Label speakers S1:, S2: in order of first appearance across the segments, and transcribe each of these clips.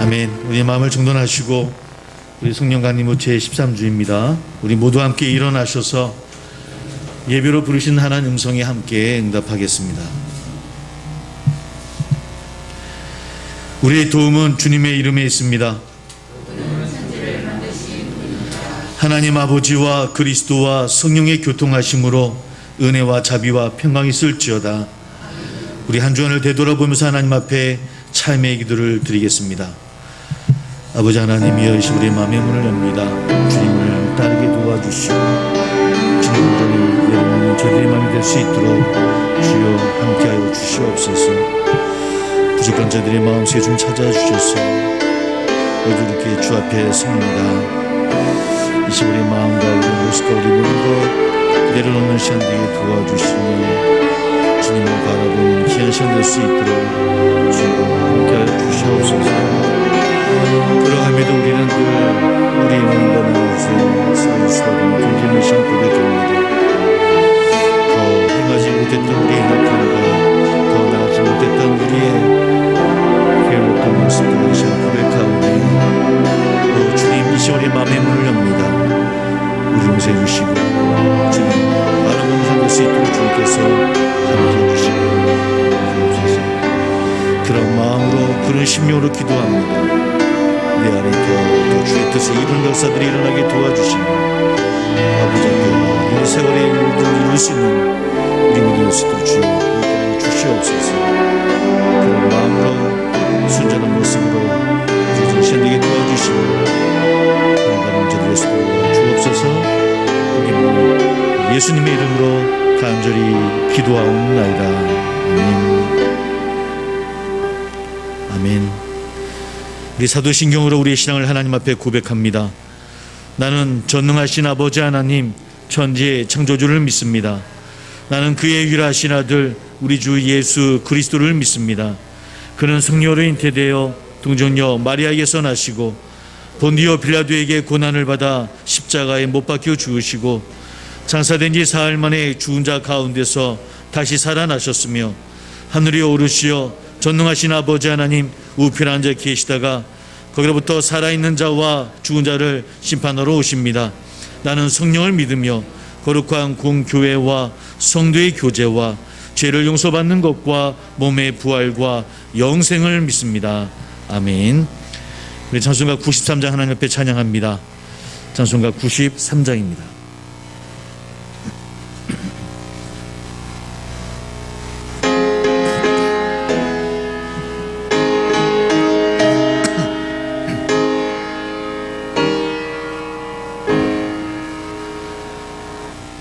S1: 아멘. 우리 마음을 정돈하시고 우리 성령강림 제13주입니다. 우리 모두 함께 일어나셔서 예배로 부르신 하나님 음성에 함께 응답하겠습니다. 우리의 도움은 주님의 이름에 있습니다. 하나님 아버지와 그리스도와 성령의 교통하심으로 은혜와 자비와 평강이 있을지어다. 우리 한 주간을 되돌아보면서 하나님 앞에 참회의 기도를 드리겠습니다. 아버지 하나님이여, 우리의 마음의 문을 엽니다. 주님을 따르게 도와주시고 주님을 여러분 저희들의 마음이 될 수 있도록 주여 함께하여 주시옵소서. 부족한 자들의 마음속에 좀 찾아주셔서 모두 이렇게 주 앞에 섭니다. 이 시간 우리의 마음과 우리의 모습과 우리 모든 것 내려놓는 시간 되게 도와주시며 주님을 바라보는 귀한 시간 될 수 있도록 주여 함께하여 주시옵소서. 그러함에도 우리는 늘 우리의 마음과 마음에 쌓일 수밖에 견디는 시간 고백합니다. 더 행하지 못했던 우리의 행함과 더 나아가지 못했던 우리의 괴로웠던 모습들을 시간 고백하오니 또 주님 이 시간에 마음의 문을 엽니다. 우리 용서해 주시고 주님 바라보는 시간 될 수 있도록 주님께서 함께해 주시옵소서. 그런 마음으로 그런 심령으로 기도합니다. 내 안에 더 주의 뜻을 이루는 역사들이 일어나게 도와주시며 아버지 앞에 이 세월의 일들을 이룰 수 있는 우리 모든 것을 주여 함께 주시옵소서. 그런 마음으로 순전한 모습으로 우리 신에게 도와주시며 하나님 저들에서도 주옵소서. 우리 예수님의 이름으로 간절히 기도하옵나이다. 아멘. 아멘. 우리 사도신경으로 우리의 신앙을 하나님 앞에 고백합니다. 나는 전능하신 아버지 하나님 천지의 창조주를 믿습니다. 나는 그의 유일하신 아들 우리 주 예수 그리스도를 믿습니다. 그는 성령으로 잉태되어 동정녀 마리아에게서 나시고 본디오 빌라도에게 고난을 받아 십자가에 못 박혀 죽으시고 장사된 지 사흘 만에 죽은 자 가운데서 다시 살아나셨으며 하늘에 오르시어 전능하신 아버지 하나님 우편에 앉아 계시다가 거기로부터 살아있는 자와 죽은 자를 심판하러 오십니다. 나는 성령을 믿으며 거룩한 공교회와 성도의 교제와 죄를 용서받는 것과 몸의 부활과 영생을 믿습니다. 아멘. 우리 찬송가 93장 하나님 앞에 찬양합니다. 찬송가 93장입니다.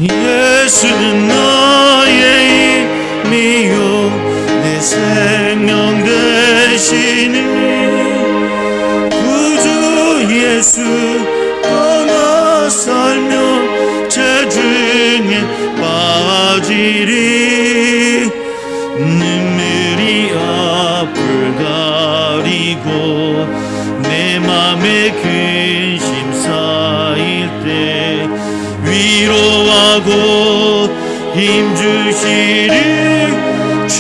S2: 예수는 나의 힘이요 내 생명 되시니 구주 예수 떠나 살며 죄 중에 빠지리 눈물이 앞을 가리고 내 맘에 근심 쌓일 때 위로하고 힘주시리 주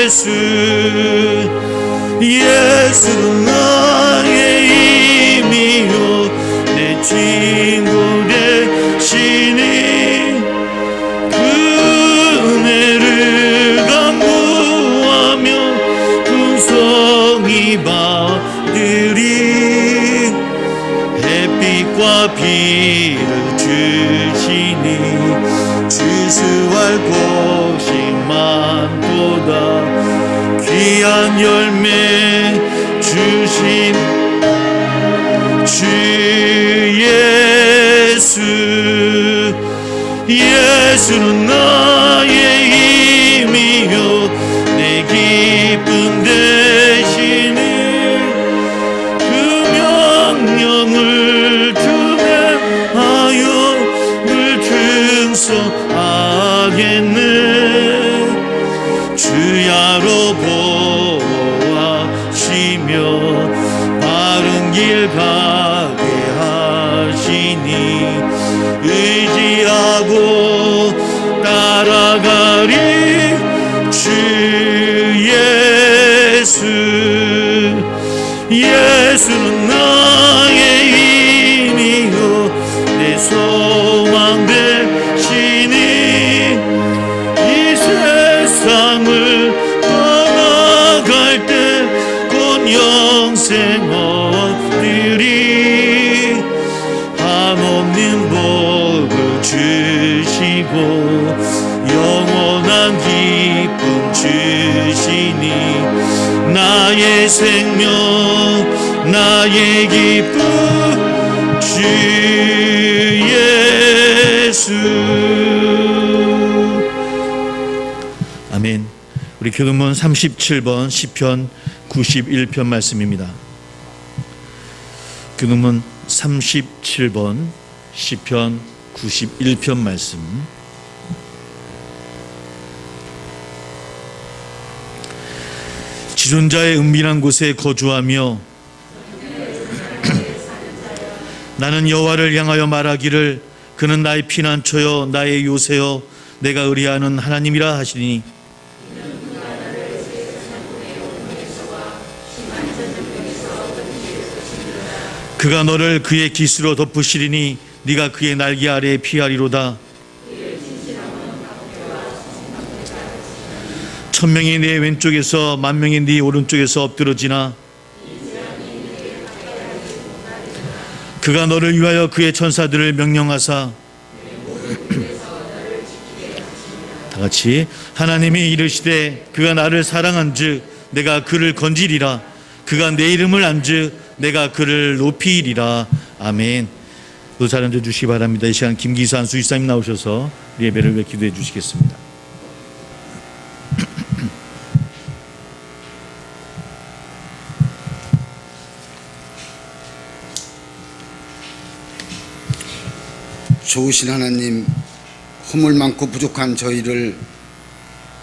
S2: 예수. 예수는 나의 힘이요 내 친구 되시니 그 은혜를 간구하며 풍성히 받으리 햇빛과 비를 주시니 추수할 곳이 많도다 귀한 열매 주신 주 예수. 예수는 나의 힘이요 내 기쁨 되시니 명령을 준행하여 늘 충성하겠네. 주야로 보호하시며 바른 길 가게 하시니 의지하고 따라가리 주 예수. 예수는 나의 힘이요 내 소망 되시니 이 세상을 떠나갈 때 곧 영생 얻으리 한없는 복을 주시고 영원한 기쁨 주시니 나의 생명 나의 기쁨 주 예수.
S1: 아멘. 우리 교동문 37번 시편 91편 말씀입니다. 교동문 37번 시편 91편 말씀. 지존자의 은밀한 곳에 거주하며 나는 여호와를 향하여 말하기를 그는 나의 피난처여 나의 요새여 내가 의뢰하는 하나님이라 하시니 그가 너를 그의 깃으로 덮으시리니 네가 그의 날개 아래에 피하리로다. 천명이 네 왼쪽에서 만명이 네 오른쪽에서 엎드러지나 그가 너를 위하여 그의 천사들을 명령하사 다 같이 하나님이 이르시되 그가 나를 사랑한즉 내가 그를 건지리라. 그가 내 이름을 안즉 내가 그를 높이리라. 아멘. 또 잘 앉아주시기 바랍니다. 이 시간 김기산 수의사님 나오셔서 예배를 위해 기도해 주시겠습니다.
S3: 좋으신 하나님, 허물 많고 부족한 저희를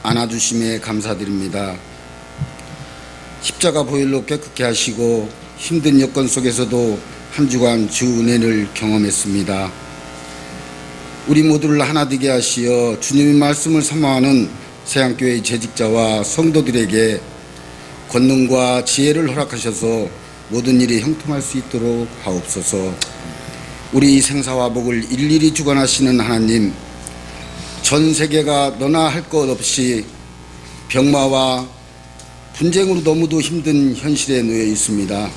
S3: 안아주심에 감사드립니다. 십자가 보혈로 깨끗게 하시고 힘든 여건 속에서도 한 주간 주 은혜를 경험했습니다. 우리 모두를 하나 되게 하시어 주님의 말씀을 사모하는 세양교회의 재직자와 성도들에게 권능과 지혜를 허락하셔서 모든 일이 형통할 수 있도록 하옵소서. 우리 생사와 복을 일일이 주관하시는 하나님, 전 세계가 너나 할 것 없이 병마와 분쟁으로 너무도 힘든 현실에 놓여 있습니다.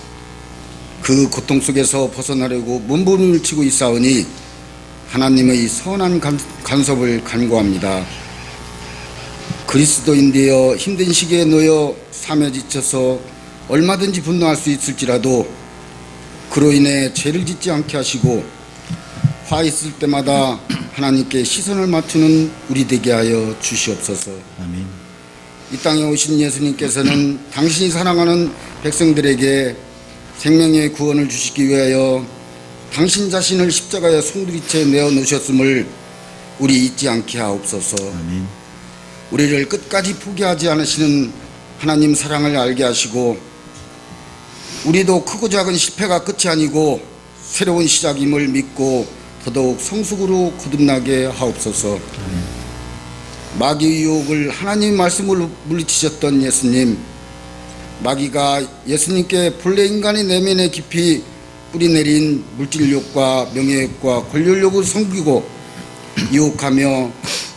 S3: 그 고통 속에서 벗어나려고 몸부림을 치고 있사오니 하나님의 선한 간섭을 간구합니다. 그리스도인 되어 힘든 시기에 놓여 삶에 지쳐서 얼마든지 분노할 수 있을지라도 그로 인해 죄를 짓지 않게 하시고 화 있을 때마다 하나님께 시선을 맞추는 우리 되게 하여 주시옵소서.
S1: 아멘.
S3: 이 땅에 오신 예수님께서는 당신이 사랑하는 백성들에게 생명의 구원을 주시기 위하여 당신 자신을 십자가에 송두리째 내어놓으셨음을 우리 잊지 않게 하옵소서.
S1: 아멘.
S3: 우리를 끝까지 포기하지 않으시는 하나님 사랑을 알게 하시고 우리도 크고 작은 실패가 끝이 아니고 새로운 시작임을 믿고 더더욱 성숙으로 거듭나게 하옵소서. 마귀의 유혹을 하나님 말씀으로 물리치셨던 예수님, 마귀가 예수님께 본래 인간의 내면에 깊이 뿌리내린 물질욕과 명예욕과 권력욕을 섬기고 유혹하며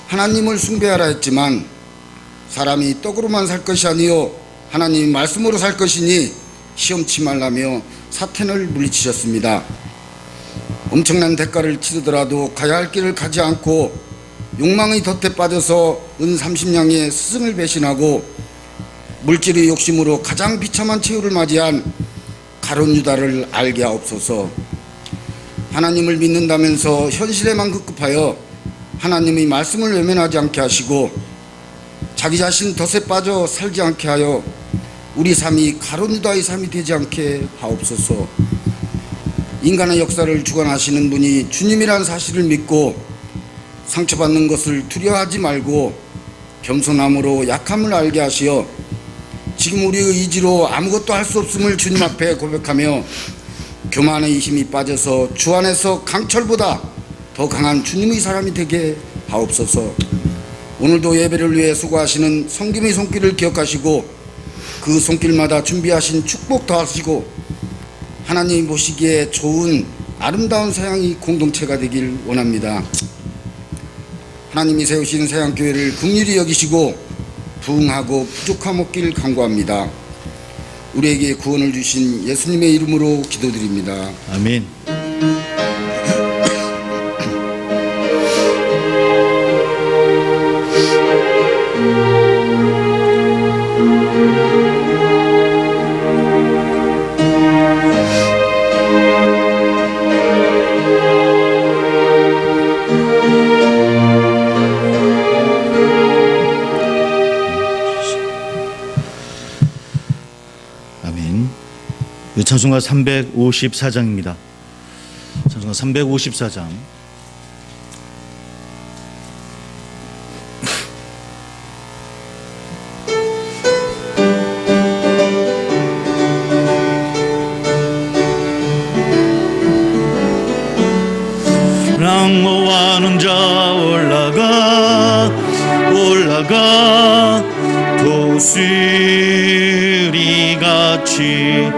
S3: 하나님을 숭배하라 했지만 사람이 떡으로만 살 것이 아니요 하나님 말씀으로 살 것이니 시험치 말라며 사탄을 물리치셨습니다. 엄청난 대가를 치르더라도 가야 할 길을 가지 않고 욕망의 덫에 빠져서 은 30냥의 스승을 배신하고 물질의 욕심으로 가장 비참한 최후를 맞이한 가룟 유다를 알게 하옵소서. 하나님을 믿는다면서 현실에만 급급하여 하나님의 말씀을 외면하지 않게 하시고 자기 자신 덫에 빠져 살지 않게 하여 우리 삶이 가룟 유다의 삶이 되지 않게 하옵소서. 인간의 역사를 주관하시는 분이 주님이란 사실을 믿고 상처받는 것을 두려워하지 말고 겸손함으로 약함을 알게 하시어 지금 우리의 의지로 아무것도 할 수 없음을 주님 앞에 고백하며 교만의 힘이 빠져서 주 안에서 강철보다 더 강한 주님의 사람이 되게 하옵소서. 오늘도 예배를 위해 수고하시는 성김의 손길을 기억하시고 그 손길마다 준비하신 축복 더하시고 하나님이 보시기에 좋은 아름다운 서양이 공동체가 되길 원합니다. 하나님이 세우신 서양교회를 긍휼히 여기시고 부흥하고 부족함 없길 간구합니다. 우리에게 구원을 주신 예수님의 이름으로 기도드립니다.
S1: 아멘. 아멘. 찬송가 354장입니다. 찬송가 354장.
S2: 랑모하는 자 올라가 도수리같이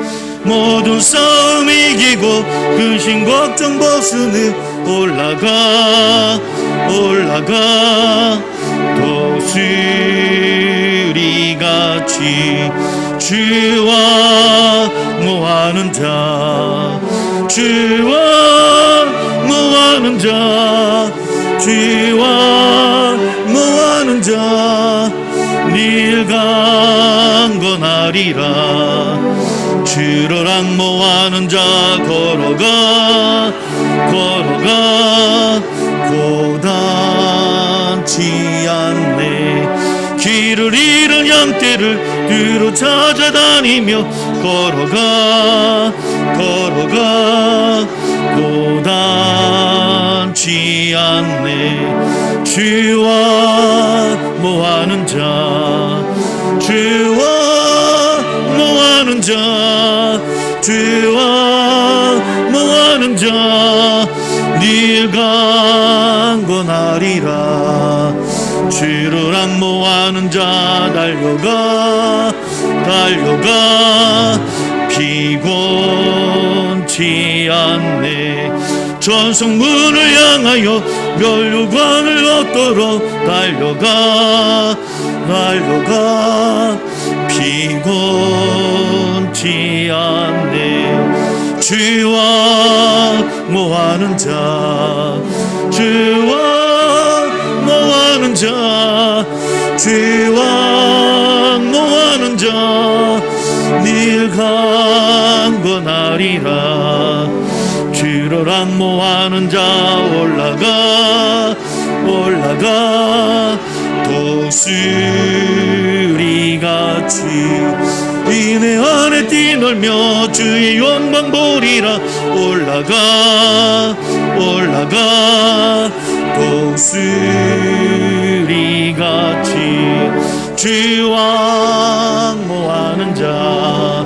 S2: 모든 싸움 이기고 근심 걱정 벗으니 올라가 도수리같이 주와 모하는 자 주와 모하는 자 주와 모하는 자 늘 강건하리라 주로랑 모하는 자 걸어가 고단치 않네 길을 잃은 양떼를 뒤로 찾아다니며 걸어가 고단치 않네 주와 모하는 자 주와 모하는 자 주와 모하는 자 늘 강건하리라 주로랑 모하는 자 달려가 피곤치 않네 전성문을 향하여 멸류관을 얻도록 달려가 피곤치 않네 주와 모하는 자 주와 모하는 자 주와 모하는 자 늘 강건하리라 주로랑 모하는 자 올라가 도수리같이 인내 안에 뛰놀며 주의 영광 보리라 올라가 도수리같이 주와 모하는 자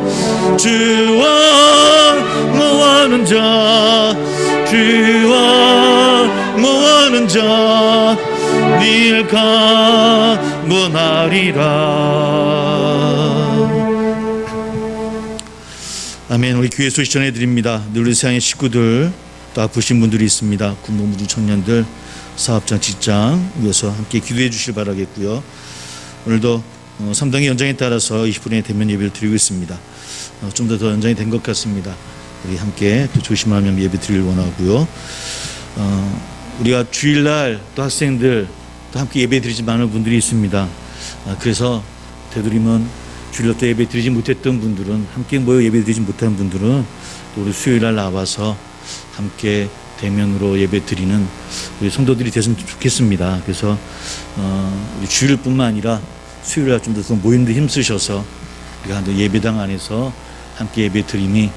S2: 주와 모하는 자 주와 모하는 자 늘 강건하리라.
S1: 아멘. 우리 교회 소식 전해드립니다. 늘 우리 세상의 식구들 또 아프신 분들이 있습니다. 군복무중 청년들 사업장 직장 위해서 함께 기도해 주실 바라겠고요. 오늘도 3당의 연장에 따라서 20분의 대면 예배를 드리고 있습니다. 좀 더 연장이 된 것 같습니다. 우리 함께 또 조심하면 예배 드리길 원하고요. 우리가 주일날 또 학생들 또 함께 예배 드리지 않은 분들이 있습니다. 그래서 되도록이면 주일날 또 예배 드리지 못했던 분들은 함께 모여 예배 드리지 못한 분들은 또 우리 수요일날 나와서 함께 대면으로 예배 드리는 우리 성도들이 됐으면 좋겠습니다. 그래서 우리 주일뿐만 아니라 수요일날 좀 더 모임도 힘쓰셔서 우리가 예배당 안에서 함께 예배 드림이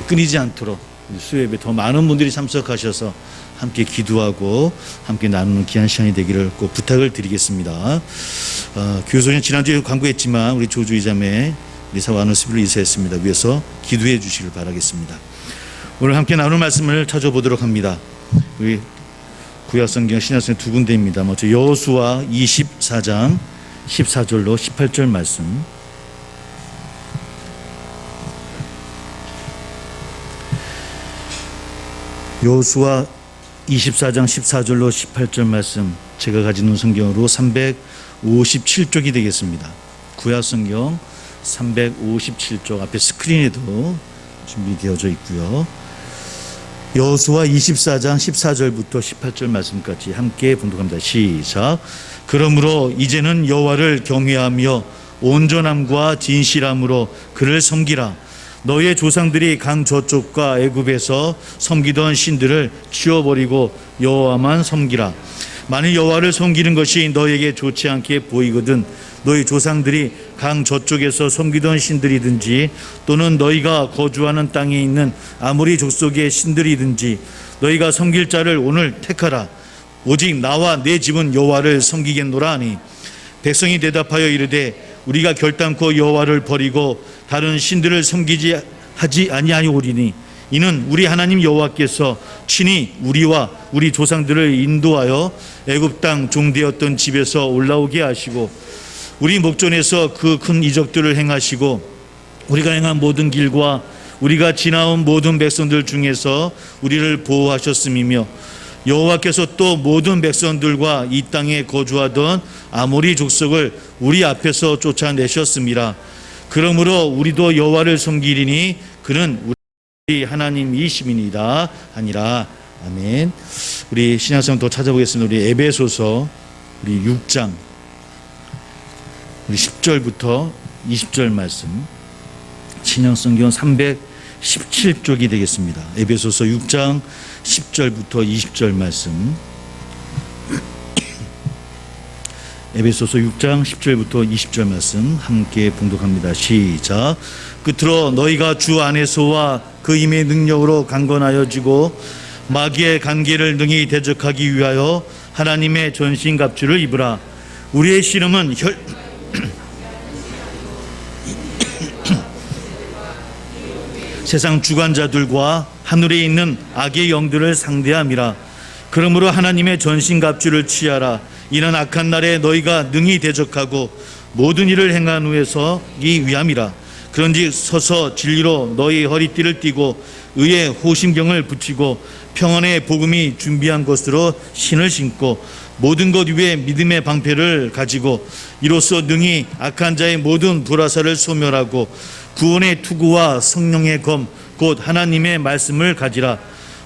S1: 끊이지 않도록 수요 예배 더 많은 분들이 참석하셔서 함께 기도하고 함께 나누는 귀한 시간이 되기를 꼭 부탁을 드리겠습니다. 교소년 지난주에 광고했지만 우리 조주 이자매 리사와 아너스빌로 이사했습니다. 위해서 기도해 주시길 바라겠습니다. 오늘 함께 나눌 말씀을 찾아보도록 합니다. 우리 구약성경 신약성경 두 군데입니다. 먼저 여호수아 24장 14절로 18절 말씀. 여호수아 24장 14절로 18절 말씀, 제가 가지는 성경으로 357쪽이 되겠습니다. 구약 성경 357쪽, 앞에 스크린에도 준비되어져 있고요. 여호수아 24장 14절부터 18절 말씀까지 함께 봉독합니다. 시작. 그러므로 이제는 여호와를 경외하며 온전함과 진실함으로 그를 섬기라. 너의 조상들이 강 저쪽과 애굽에서 섬기던 신들을 치워버리고 여호와만 섬기라. 만일 여호와를 섬기는 것이 너에게 좋지 않게 보이거든 너희 조상들이 강 저쪽에서 섬기던 신들이든지 또는 너희가 거주하는 땅에 있는 아모리 족속의 신들이든지 너희가 섬길 자를 오늘 택하라. 오직 나와 내 집은 여호와를 섬기겠노라 하니 백성이 대답하여 이르되 우리가 결단코 여호와를 버리고 다른 신들을 섬기지 하지 아니하오리니 이는 우리 하나님 여호와께서 친히 우리와 우리 조상들을 인도하여 애굽 땅 종되었던 집에서 올라오게 하시고 우리 목전에서 그 큰 이적들을 행하시고 우리가 행한 모든 길과 우리가 지나온 모든 백성들 중에서 우리를 보호하셨음이며 여호와께서 또 모든 백성들과 이 땅에 거주하던 아모리 족속을 우리 앞에서 쫓아내셨습니다. 그러므로 우리도 여호와를 섬기리니 그는 우리 하나님이심이니이다 하니라. 아멘. 우리 신약성경 또 찾아보겠습니다. 우리 에베소서 우리 6장 우리 10절부터 20절 말씀, 신약성경 317쪽이 되겠습니다. 에베소서 6장 10절부터 20절 말씀. 에베소서 6장 10절부터 20절 말씀 함께 봉독합니다. 시작. 끝으로 너희가 주 안에서와 그 힘의 능력으로 강건하여지고 마귀의 관계를 능히 대적하기 위하여 하나님의 전신갑주를 입으라. 우리의 씨름은 세상 주관자들과 하늘에 있는 악의 영들을 상대함이라. 그러므로 하나님의 전신갑주를 취하라. 이는 악한 날에 너희가 능히 대적하고 모든 일을 행한 후에 서기 위함이라. 그런즉 서서 진리로 너희 허리띠를 띠고 의의 호심경을 붙이고 평안의 복음이 준비한 것으로 신을 신고 모든 것 위에 믿음의 방패를 가지고 이로써 능히 악한 자의 모든 불화살을 소멸하고 구원의 투구와 성령의 검 곧 하나님의 말씀을 가지라.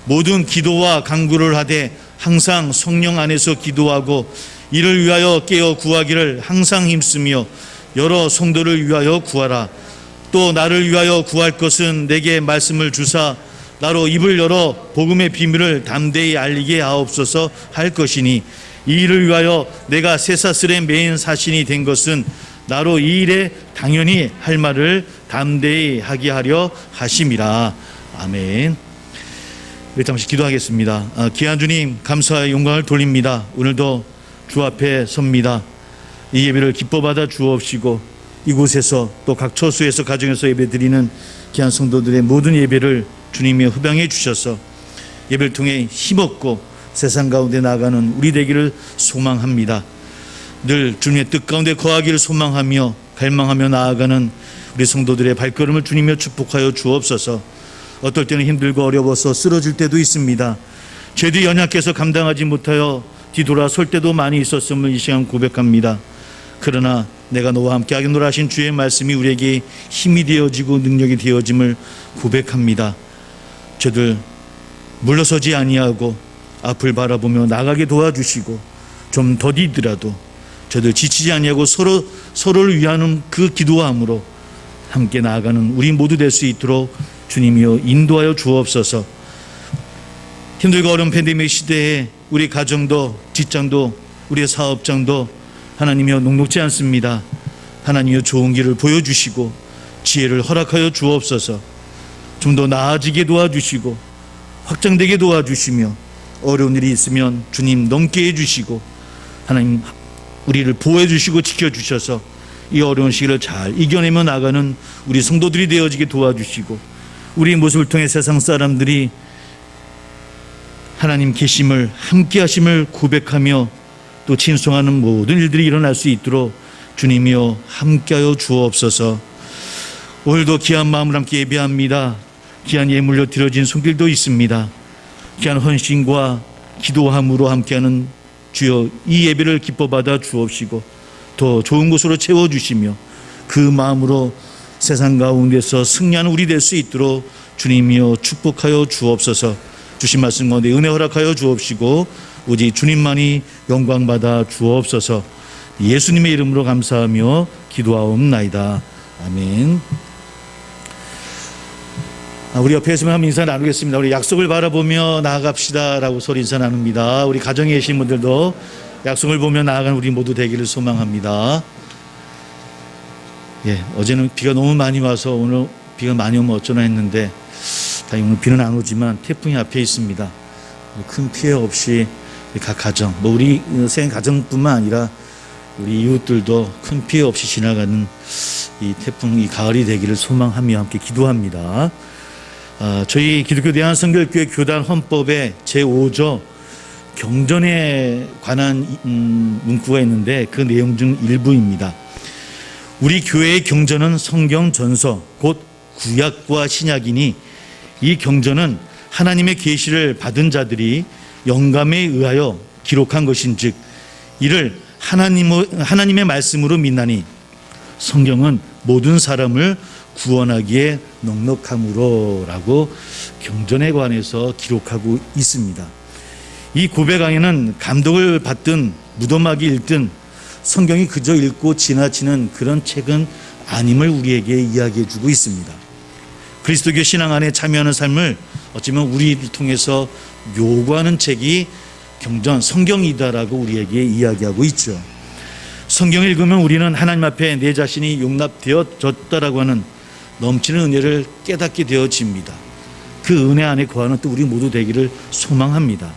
S1: 모든 기도와 간구를 하되 항상 성령 안에서 기도하고 이를 위하여 깨어 구하기를 항상 힘쓰며 여러 성도를 위하여 구하라. 또 나를 위하여 구할 것은 내게 말씀을 주사 나로 입을 열어 복음의 비밀을 담대히 알리게 하옵소서 할 것이니 이 일을 위하여 내가 쇠사슬에 매인 사신이 된 것은 나로 이 일에 당연히 할 말을 담대히 하게 하려 하심이라. 아멘. 우리 잠시 기도하겠습니다. 귀한 주님, 감사의 영광을 돌립니다. 오늘도 주 앞에 섭니다. 이 예배를 기뻐 받아 주옵시고 이곳에서 또 각 처소에서 가정에서 예배 드리는 귀한 성도들의 모든 예배를 주님이 흡양해 주셔서 예배를 통해 힘없고 세상 가운데 나아가는 우리 되기를 소망합니다. 늘 주님의 뜻 가운데 거하기를 소망하며 갈망하며 나아가는 우리 성도들의 발걸음을 주님여 축복하여 주옵소서. 어떨 때는 힘들고 어려워서 쓰러질 때도 있습니다. 죄도 연약해서 감당하지 못하여 뒤돌아설 때도 많이 있었음을 이 시간 고백합니다. 그러나 내가 너와 함께 하겠노라 하신 주의 말씀이 우리에게 힘이 되어지고 능력이 되어짐을 고백합니다. 저들 물러서지 아니하고 앞을 바라보며 나가게 도와주시고 좀 더디더라도 저들 지치지 아니하고 서로를 위하는 그 기도함으로 함께 나아가는 우리 모두 될 수 있도록 주님이여 인도하여 주옵소서. 힘들고 어려운 팬데믹 시대에 우리 가정도 직장도 우리의 사업장도 하나님이여 녹록지 않습니다. 하나님이여 좋은 길을 보여주시고 지혜를 허락하여 주옵소서. 좀 더 나아지게 도와주시고 확장되게 도와주시며 어려운 일이 있으면 주님 넘게 해주시고 하나님 우리를 보호해 주시고 지켜주셔서 이 어려운 시기를 잘 이겨내며 나가는 우리 성도들이 되어지게 도와주시고 우리의 모습을 통해 세상 사람들이 하나님 계심을 함께 하심을 고백하며 또 찬송하는 모든 일들이 일어날 수 있도록 주님이여 함께하여 주옵소서. 오늘도 귀한 마음으로 함께 예배합니다. 귀한 예물로 드려진 손길도 있습니다. 귀한 헌신과 기도함으로 함께하는 주여, 이 예배를 기뻐 받아 주옵시고 더 좋은 곳으로 채워주시며 그 마음으로 세상 가운데서 승리하는 우리 될 수 있도록 주님이여 축복하여 주옵소서. 주신 말씀 가운데 은혜 허락하여 주옵시고 오직 주님만이 영광받아 주옵소서. 예수님의 이름으로 감사하며 기도하옵나이다. 아멘. 우리 옆에 있으면 한번 인사 나누겠습니다. 우리 약속을 바라보며 나아갑시다 라고 서로 인사 나눕니다. 우리 가정에 계신 분들도 약속을 보며 나아가는 우리 모두 되기를 소망합니다. 예, 어제는 비가 너무 많이 와서 오늘 비가 많이 오면 어쩌나 했는데 다행히 오늘 비는 안 오지만 태풍이 앞에 있습니다. 큰 피해 없이 각 가정, 우리 생 가정뿐만 아니라 우리 이웃들도 큰 피해 없이 지나가는 이 태풍, 이 가을이 되기를 소망하며 함께 기도합니다. 저희 기독교 대한성결교회 교단 헌법의 제5조 경전에 관한 문구가 있는데 그 내용 중 일부입니다. 우리 교회의 경전은 성경 전서 곧 구약과 신약이니 이 경전은 하나님의 계시를 받은 자들이 영감에 의하여 기록한 것인즉 이를 하나님의 말씀으로 믿나니 성경은 모든 사람을 구원하기에 넉넉함으로 라고 경전에 관해서 기록하고 있습니다. 이 고백 안에는 감독을 받든 무덤하기 읽든 성경이 그저 읽고 지나치는 그런 책은 아님을 우리에게 이야기해 주고 있습니다. 그리스도교 신앙 안에 참여하는 삶을 어쩌면 우리를 통해서 요구하는 책이 경전, 성경이다라고 우리에게 이야기하고 있죠. 성경을 읽으면 우리는 하나님 앞에 내 자신이 용납되어졌다라고 하는 넘치는 은혜를 깨닫게 되어집니다. 그 은혜 안에 거하는 또 우리 모두 되기를 소망합니다.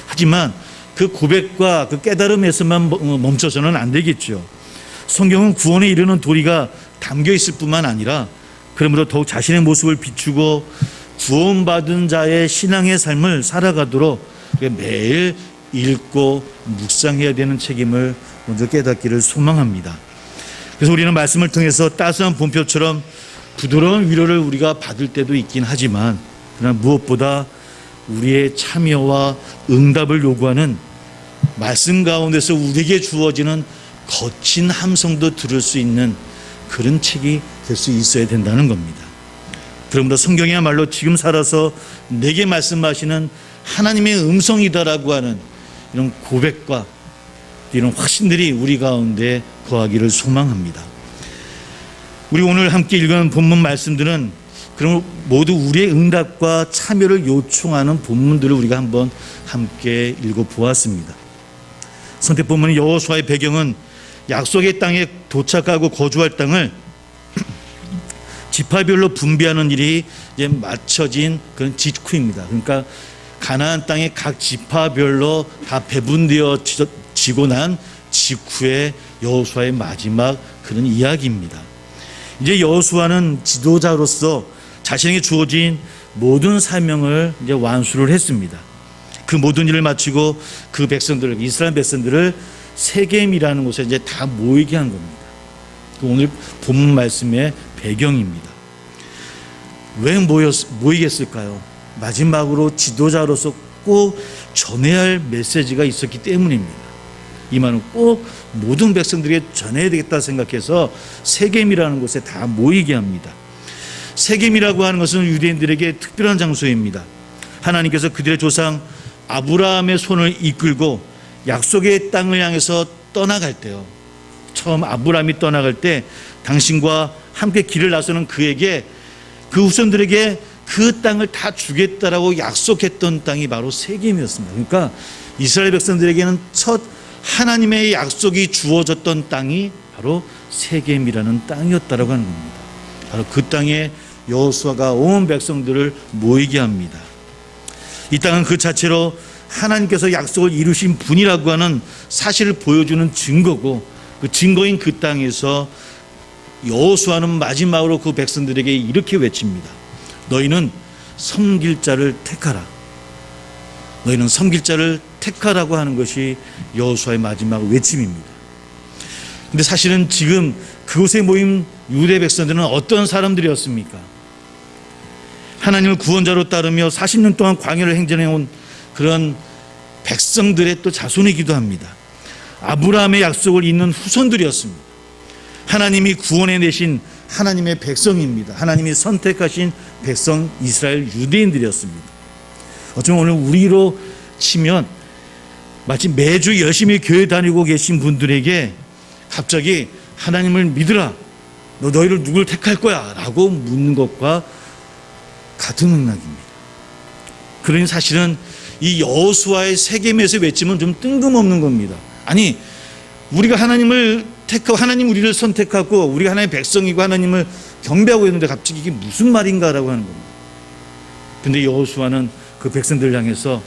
S1: 하지만 그 고백과 그 깨달음에서만 멈춰서는 안 되겠죠. 성경은 구원에 이르는 도리가 담겨 있을 뿐만 아니라 그러므로 더욱 자신의 모습을 비추고 구원받은 자의 신앙의 삶을 살아가도록 매일 읽고 묵상해야 되는 책임을 먼저 깨닫기를 소망합니다. 그래서 우리는 말씀을 통해서 따스한 봄볕처럼 부드러운 위로를 우리가 받을 때도 있긴 하지만 그러나 무엇보다 우리의 참여와 응답을 요구하는 말씀 가운데서 우리에게 주어지는 거친 함성도 들을 수 있는 그런 책이 될 수 있어야 된다는 겁니다. 그러므로 성경이야말로 지금 살아서 내게 말씀하시는 하나님의 음성이다라고 하는 이런 고백과 이런 확신들이 우리 가운데 거하기를 소망합니다. 우리 오늘 함께 읽은 본문 말씀들은 그럼 모두 우리의 응답과 참여를 요청하는 본문들을 우리가 한번 함께 읽어보았습니다. 선택 본문의 여호수아의 배경은 약속의 땅에 도착하고 거주할 땅을 지파별로 분배하는 일이 이제 마쳐진 그런 직후입니다. 그러니까 가나안 땅의 각 지파별로 다 배분되어지고 난 직후에 여호수아의 마지막 그런 이야기입니다. 이제 여호수아는 지도자로서 자신에게 주어진 모든 사명을 이제 완수를 했습니다. 그 모든 일을 마치고 그 백성들을, 이스라엘 백성들을 세겜이라는 곳에 이제 다 모이게 한 겁니다. 오늘 본문 말씀의 배경입니다. 왜 모이겠을까요? 마지막으로 지도자로서 꼭 전해야 할 메시지가 있었기 때문입니다. 이 말은 꼭 모든 백성들에게 전해야 되겠다 생각해서 세겜이라는 곳에 다 모이게 합니다. 세겜이라고 하는 것은 유대인들에게 특별한 장소입니다. 하나님께서 그들의 조상 아브라함의 손을 이끌고 약속의 땅을 향해서 떠나갈 때요. 처음 아브라함이 떠나갈 때 당신과 함께 길을 나서는 그에게 그 후손들에게 그 땅을 다 주겠다라고 약속했던 땅이 바로 세겜이었습니다. 그러니까 이스라엘 백성들에게는 첫 하나님의 약속이 주어졌던 땅이 바로 세겜이라는 땅이었다라고 하는 겁니다. 바로 그 땅에 여호수아가 온 백성들을 모이게 합니다. 이 땅은 그 자체로 하나님께서 약속을 이루신 분이라고 하는 사실을 보여주는 증거고 그 증거인 그 땅에서 여호수아는 마지막으로 그 백성들에게 이렇게 외칩니다. 너희는 섬길 자를 택하라. 너희는 섬길 자를 택하라고 하는 것이 여호수아의 마지막 외침입니다. 근데 사실은 지금 그곳에 모인 유대 백성들은 어떤 사람들이었습니까? 하나님을 구원자로 따르며 40년 동안 광야를 행전해온 그런 백성들의 또 자손이기도 합니다. 아브라함의 약속을 잇는 후손들이었습니다. 하나님이 구원해 내신 하나님의 백성입니다. 하나님이 선택하신 백성 이스라엘 유대인들이었습니다. 어쩌면 오늘 우리로 치면 마치 매주 열심히 교회 다니고 계신 분들에게 갑자기 하나님을 믿으라, 너희를 누굴 택할 거야 라고 묻는 것과 같은 맥락입니다. 그러니 사실은 이 여호수아의 세겜에서 외침은 좀 뜬금없는 겁니다. 아니, 우리가 하나님을 택하고 하나님 우리를 선택하고 우리가 하나님의 백성이고 하나님을 경배하고 있는데 갑자기 이게 무슨 말인가라고 하는 겁니다. 근데 여호수아는 그 백성들 향해서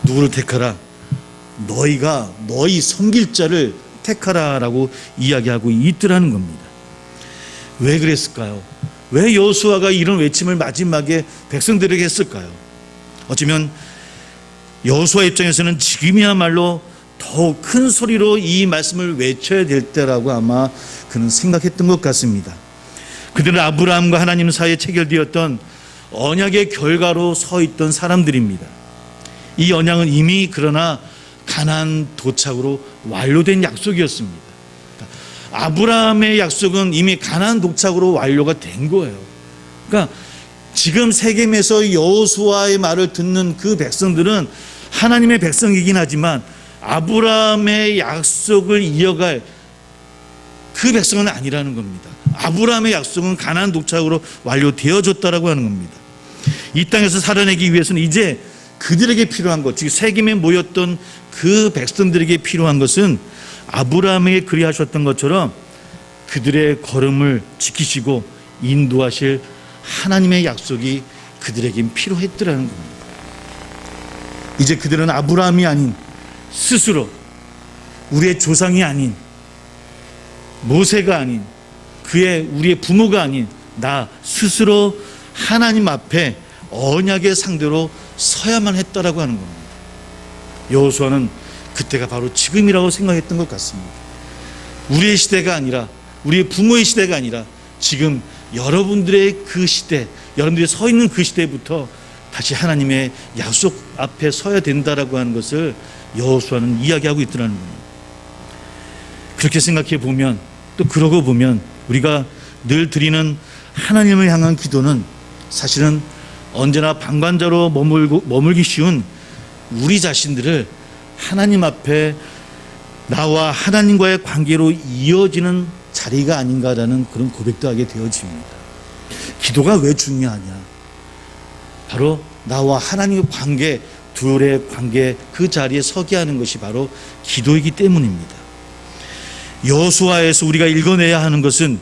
S1: 누구를 택하라? 너희가 너희 섬길 자를 택하라라고 이야기하고 있더라는 겁니다. 왜 그랬을까요? 왜 여호수아가 이런 외침을 마지막에 백성들에게 했을까요? 어쩌면 여호수아 입장에서는 지금이야말로 더욱 큰 소리로 이 말씀을 외쳐야 될 때라고 아마 그는 생각했던 것 같습니다. 그들은 아브라함과 하나님 사이에 체결되었던 언약의 결과로 서 있던 사람들입니다. 이 언약은 이미 그러나 가나안 도착으로 완료된 약속이었습니다. 아브라함의 약속은 이미 가나안 도착으로 완료가 된 거예요. 그러니까 지금 세겜에서 여호수아의 말을 듣는 그 백성들은 하나님의 백성이긴 하지만 아브라함의 약속을 이어갈 그 백성은 아니라는 겁니다. 아브라함의 약속은 가나안 도착으로 완료되어졌다라고 하는 겁니다. 이 땅에서 살아내기 위해서는 이제 그들에게 필요한 것, 즉 세겜에 모였던 그 백성들에게 필요한 것은 아브라함에게 그리하셨던 것처럼 그들의 걸음을 지키시고 인도하실 하나님의 약속이 그들에겐 필요했더라는 겁니다. 이제 그들은 아브라함이 아닌 스스로 우리의 조상이 아닌 모세가 아닌 우리의 부모가 아닌 나 스스로 하나님 앞에 언약의 상대로 서야만 했다라고 하는 겁니다. 여호수아는 그때가 바로 지금이라고 생각했던 것 같습니다. 우리의 시대가 아니라 우리의 부모의 시대가 아니라 지금 여러분들의 그 시대, 여러분들이 서 있는 그 시대부터 다시 하나님의 약속 앞에 서야 된다라고 하는 것을 여호수아는 이야기하고 있더라는 겁니다. 그렇게 생각해 보면 또 그러고 보면 우리가 늘 드리는 하나님을 향한 기도는 사실은 언제나 방관자로 머물기 쉬운 우리 자신들을 하나님 앞에 나와 하나님과의 관계로 이어지는 자리가 아닌가라는 그런 고백도 하게 되어집니다. 기도가 왜 중요하냐? 바로 나와 하나님의 관계, 둘의 관계, 그 자리에 서게 하는 것이 바로 기도이기 때문입니다. 여호수아에서 우리가 읽어내야 하는 것은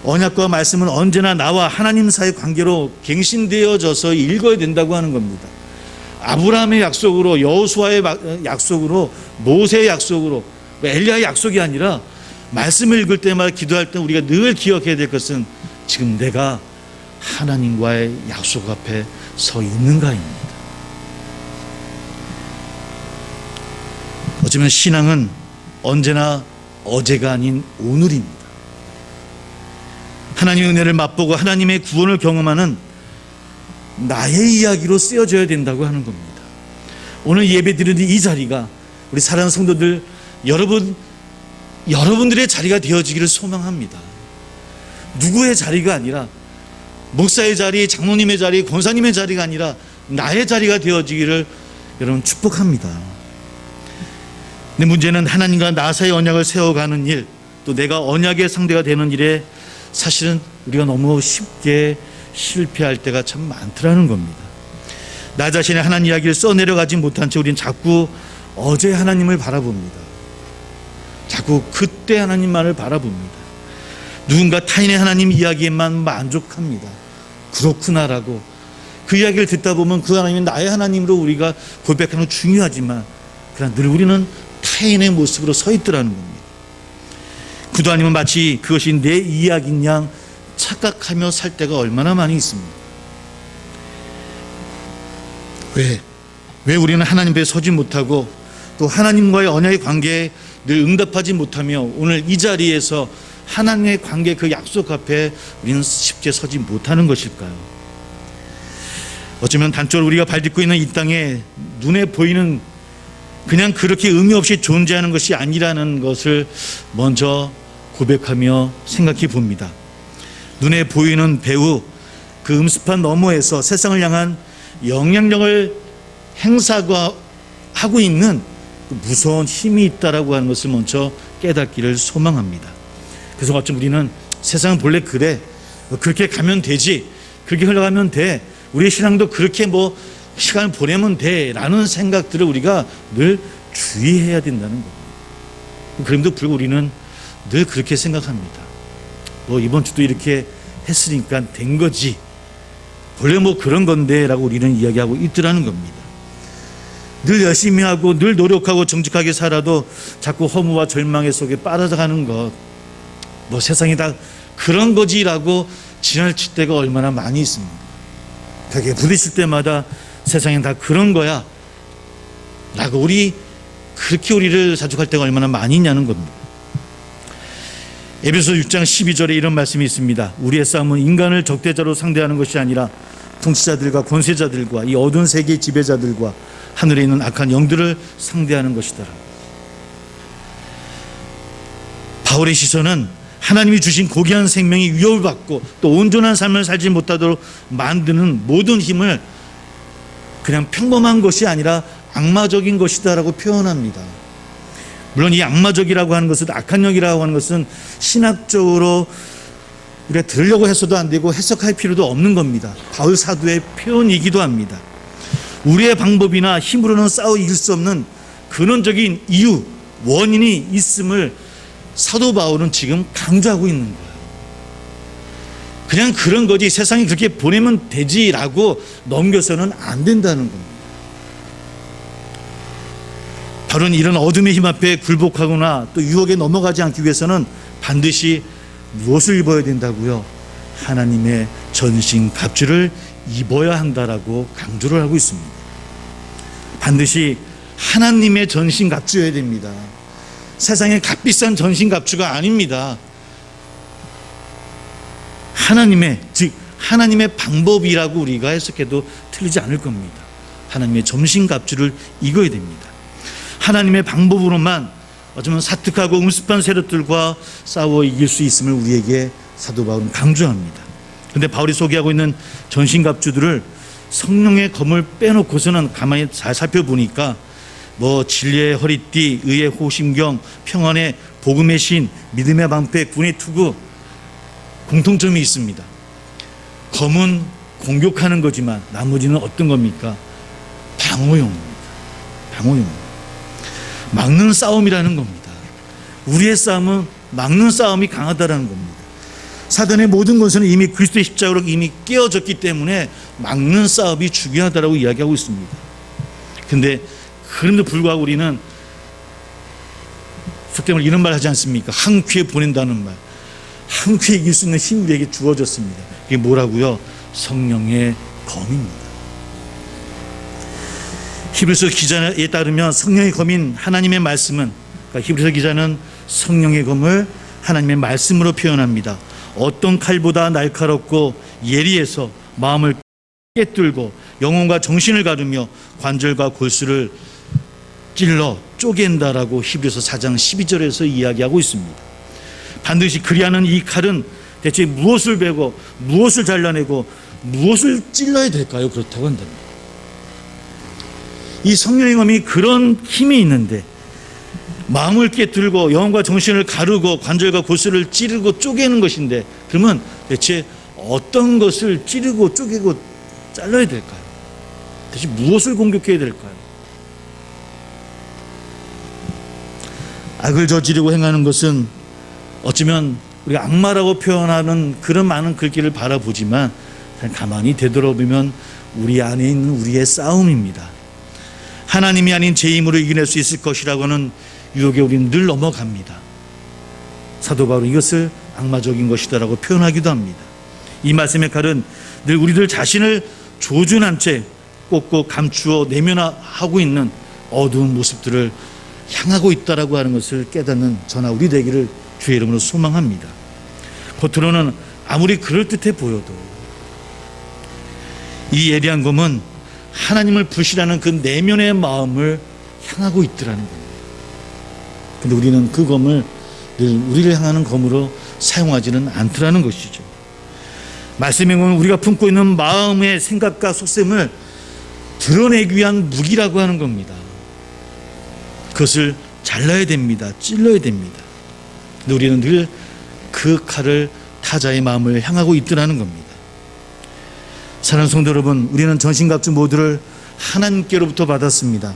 S1: 언약과 말씀은 언제나 나와 하나님 사이의 관계로 갱신되어져서 읽어야 된다고 하는 겁니다. 아브라함의 약속으로, 여호수아의 약속으로, 모세의 약속으로, 엘리야의 약속이 아니라 말씀을 읽을 때마다 기도할 때 우리가 늘 기억해야 될 것은 지금 내가 하나님과의 약속 앞에 서 있는가입니다. 어쩌면 신앙은 언제나 어제가 아닌 오늘입니다. 하나님의 은혜를 맛보고 하나님의 구원을 경험하는 나의 이야기로 쓰여져야 된다고 하는 겁니다. 오늘 예배드리는 이 자리가 우리 사랑하는 성도들 여러분들의 자리가 되어지기를 소망합니다. 누구의 자리가 아니라 목사의 자리, 장로님의 자리, 권사님의 자리가 아니라 나의 자리가 되어지기를 여러분 축복합니다. 근데 문제는 하나님과 나 사이의 언약을 세워가는 일, 또 내가 언약의 상대가 되는 일에 사실은 우리가 너무 쉽게 실패할 때가 참 많더라는 겁니다. 나 자신의 하나님 이야기를 써내려가지 못한 채 우리는 자꾸 어제 하나님을 바라봅니다. 자꾸 그때 하나님만을 바라봅니다. 누군가 타인의 하나님 이야기에만 만족합니다. 그렇구나라고 그 이야기를 듣다 보면 그 하나님이 나의 하나님으로 우리가 고백하는 건 중요하지만 그러나 늘 우리는 타인의 모습으로 서 있더라는 겁니다. 그도 아니면 마치 그것이 내 이야기인 양 착각하며 살 때가 얼마나 많이 있습니다. 왜 우리는 하나님 앞에 서지 못하고 또 하나님과의 언약의 관계에 늘 응답하지 못하며 오늘 이 자리에서 하나님의 관계 그 약속 앞에 우리는 쉽게 서지 못하는 것일까요? 어쩌면 단적으로 우리가 발딛고 있는 이 땅에 눈에 보이는 그냥 그렇게 의미 없이 존재하는 것이 아니라는 것을 먼저 고백하며 생각해 봅니다. 눈에 보이는 배후 그 음습한 너머에서 세상을 향한 영향력을 행사하고 있는 그 무서운 힘이 있다라고 하는 것을 먼저 깨닫기를 소망합니다. 그래서 어쩜 우리는 세상은 본래 그래, 그렇게 가면 되지, 그렇게 흘러가면 돼, 우리의 신앙도 그렇게 시간을 보내면 돼 라는 생각들을 우리가 늘 주의해야 된다는 겁니다. 그럼에도 불구하고 우리는 늘 그렇게 생각합니다. 이번 주도 이렇게 했으니까 된 거지, 원래 그런 건데 라고 우리는 이야기하고 있더라는 겁니다. 늘 열심히 하고 늘 노력하고 정직하게 살아도 자꾸 허무와 절망의 속에 빠져가는 것, 세상이 다 그런 거지라고 지나칠 때가 얼마나 많이 있습니다. 벽에 부딪힐 때마다 세상엔 다 그런 거야 라고 그렇게 우리를 자족할 때가 얼마나 많이 있냐는 겁니다. 에베소 6장 12절에 이런 말씀이 있습니다. 우리의 싸움은 인간을 적대자로 상대하는 것이 아니라 통치자들과 권세자들과 이 어두운 세계의 지배자들과 하늘에 있는 악한 영들을 상대하는 것이더라. 바울의 시선은 하나님이 주신 고귀한 생명이 위협을 받고 또 온전한 삶을 살지 못하도록 만드는 모든 힘을 그냥 평범한 것이 아니라 악마적인 것이다라고 표현합니다. 물론 이 악마적이라고 하는 것은, 악한 영이라고 하는 것은 신학적으로 우리가 들으려고 해서도 안 되고 해석할 필요도 없는 겁니다. 바울 사도의 표현이기도 합니다. 우리의 방법이나 힘으로는 싸워 이길 수 없는 근원적인 이유, 원인이 있음을 사도 바울은 지금 강조하고 있는 거예요. 그냥 그런 거지, 세상이 그렇게 보내면 되지라고 넘겨서는 안 된다는 겁니다. 바로 이런 어둠의 힘 앞에 굴복하거나 또 유혹에 넘어가지 않기 위해서는 반드시 무엇을 입어야 된다고요? 하나님의 전신 갑주를 입어야 한다라고 강조를 하고 있습니다. 반드시 하나님의 전신 갑주여야 됩니다. 세상의 값비싼 전신 갑주가 아닙니다. 하나님의 방법이라고 우리가 해석해도 틀리지 않을 겁니다. 하나님의 전신 갑주를 입어야 됩니다. 하나님의 방법으로만 어쩌면 사특하고 음습한 세력들과 싸워 이길 수 있음을 우리에게 사도 바울은 강조합니다. 그런데 바울이 소개하고 있는 전신갑주들을 성령의 검을 빼놓고서는 가만히 잘 살펴보니까 진리의 허리띠, 의의 호심경, 평안의 복음의 신, 믿음의 방패, 군의 투구, 공통점이 있습니다. 검은 공격하는 거지만 나머지는 어떤 겁니까? 방어용입니다. 방어용. 막는 싸움이라는 겁니다. 우리의 싸움은 막는 싸움이 강하다라는 겁니다. 사단의 모든 권세는 이미 그리스도의 십자가로 이미 깨어졌기 때문에 막는 싸움이 중요하다라고 이야기하고 있습니다. 그런데 그럼에도 불구하고 우리는 속된 말 이런 말 하지 않습니까? 한 큐에 보낸다는 말. 한 큐에 이길 수 있는 힘이 우리에게 주어졌습니다. 그게 뭐라고요? 성령의 검입니다. 히브리서 기자에 따르면 성령의 검인 하나님의 말씀은, 그러니까 히브리서 기자는 성령의 검을 하나님의 말씀으로 표현합니다. 어떤 칼보다 날카롭고 예리해서 마음을 꿰뚫고 영혼과 정신을 가르며 관절과 골수를 찔러 쪼갠다라고 히브리서 4장 12절에서 이야기하고 있습니다. 반드시 그리하는 이 칼은 대체 무엇을 베고 무엇을 잘라내고 무엇을 찔러야 될까요? 그렇다고 한다면 이 성령의 검이 그런 힘이 있는데 마음을 깨뜨리고 영혼과 정신을 가르고 관절과 골수를 찌르고 쪼개는 것인데, 그러면 대체 어떤 것을 찌르고 쪼개고 잘라야 될까요? 대체 무엇을 공격해야 될까요? 악을 저지르고 행하는 것은 어쩌면 우리가 악마라고 표현하는 그런 많은 글귀를 바라보지만 가만히 되돌아보면 우리 안에 있는 우리의 싸움입니다. 하나님이 아닌 제 힘으로 이겨낼 수 있을 것이라고는 유혹에 우리는 늘 넘어갑니다. 사도 바울은 이것을 악마적인 것이다라고 표현하기도 합니다. 이 말씀의 칼은 늘 우리들 자신을 조준한 채 꼭꼭 감추어 내면화하고 있는 어두운 모습들을 향하고 있다라고 하는 것을 깨닫는 저나 우리 되기를 주의 이름으로 소망합니다. 겉으로는 아무리 그럴듯해 보여도 이 예리한 검은 하나님을 불신하는 그 내면의 마음을 향하고 있더라는 겁니다. 근데 우리는 그 검을 늘 우리를 향하는 검으로 사용하지는 않더라는 것이죠. 말씀의 검은 우리가 품고 있는 마음의 생각과 속셈을 드러내기 위한 무기라고 하는 겁니다. 그것을 잘라야 됩니다. 찔러야 됩니다. 근데 우리는 늘 그 칼을 타자의 마음을 향하고 있더라는 겁니다. 사랑하는 성도 여러분, 우리는 전신갑주 모두를 하나님께로부터 받았습니다.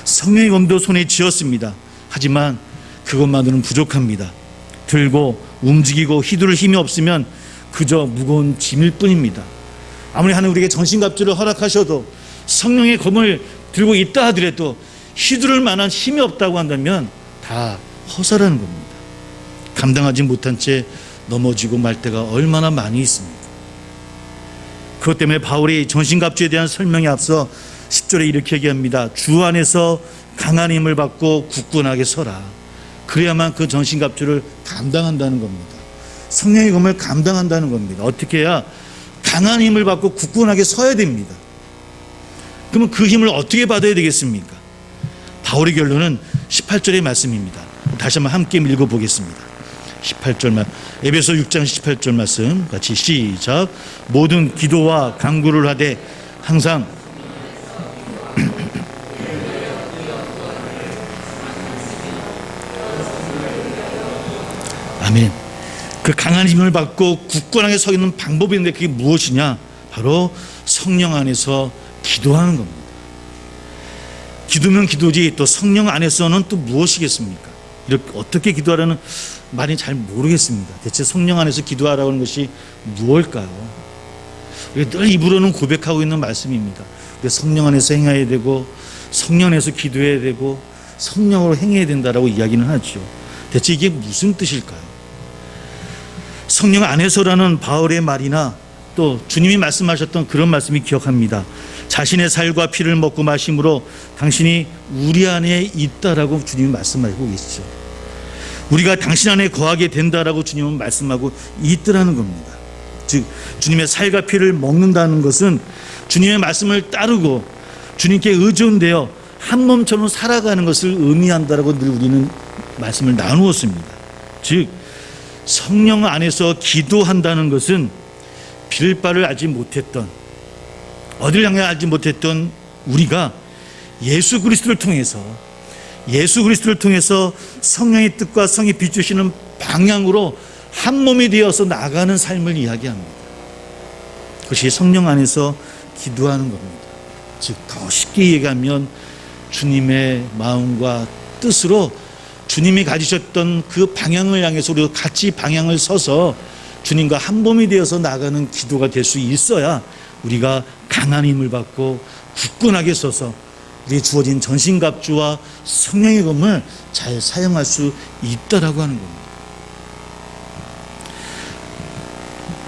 S1: 성령의 검도 손에 쥐었습니다. 하지만 그것만으로는 부족합니다. 들고 움직이고 휘두를 힘이 없으면 그저 무거운 짐일 뿐입니다. 아무리 하나님 우리에게 전신갑주를 허락하셔도 성령의 검을 들고 있다 하더라도 휘두를 만한 힘이 없다고 한다면 다 허사라는 겁니다. 감당하지 못한 채 넘어지고 말 때가 얼마나 많이 있습니까? 그것 때문에 바울이 전신갑주에 대한 설명에 앞서 10절에 이렇게 얘기합니다. 주 안에서 강한 힘을 받고 굳건하게 서라. 그래야만 그 전신갑주를 감당한다는 겁니다. 성령의 검을 감당한다는 겁니다. 어떻게 해야 강한 힘을 받고 굳건하게 서야 됩니다. 그러면 그 힘을 어떻게 받아야 되겠습니까? 바울의 결론은 18절의 말씀입니다. 다시 한번 함께 읽어보겠습니다. 18절 에베소 6장 18절 말씀 같이 시작. 모든 기도와 간구를 하되 항상 아멘. 그 강한 힘을 받고 굳건하게 서 있는 방법이 있는데 그게 무엇이냐? 바로 성령 안에서 기도하는 겁니다. 기도면 기도지 또 성령 안에서는 또 무엇이겠습니까? 이렇게 어떻게 기도하라는 말이 잘 모르겠습니다. 대체 성령 안에서 기도하라고 하는 것이 무엇일까요? 늘 입으로는 고백하고 있는 말씀입니다. 성령 안에서 행해야 되고 성령 안에서 기도해야 되고 성령으로 행해야 된다라고 이야기는 하죠. 대체 이게 무슨 뜻일까요? 성령 안에서라는 바울의 말이나 또 주님이 말씀하셨던 그런 말씀이 기억합니다. 자신의 살과 피를 먹고 마심으로 당신이 우리 안에 있다라고 주님이 말씀하고 계시죠. 우리가 당신 안에 거하게 된다라고 주님은 말씀하고 있더라는 겁니다. 즉 주님의 살과 피를 먹는다는 것은 주님의 말씀을 따르고 주님께 의존되어 한 몸처럼 살아가는 것을 의미한다라고 늘 우리는 말씀을 나누었습니다. 즉 성령 안에서 기도한다는 것은 빌 바를 알지 못했던 어디를 향해 알지 못했던 우리가 예수 그리스도를 통해서 성령의 뜻과 성이 비추시는 방향으로 한 몸이 되어서 나가는 삶을 이야기합니다. 그것이 성령 안에서 기도하는 겁니다. 즉 더 쉽게 얘기하면 주님의 마음과 뜻으로 주님이 가지셨던 그 방향을 향해서 우리가 같이 방향을 서서 주님과 한 몸이 되어서 나가는 기도가 될 수 있어야 우리가 강한 힘을 받고 굳건하게 서서 우리의 주어진 전신갑주와 성령의 검을 잘 사용할 수 있다라고 하는 겁니다.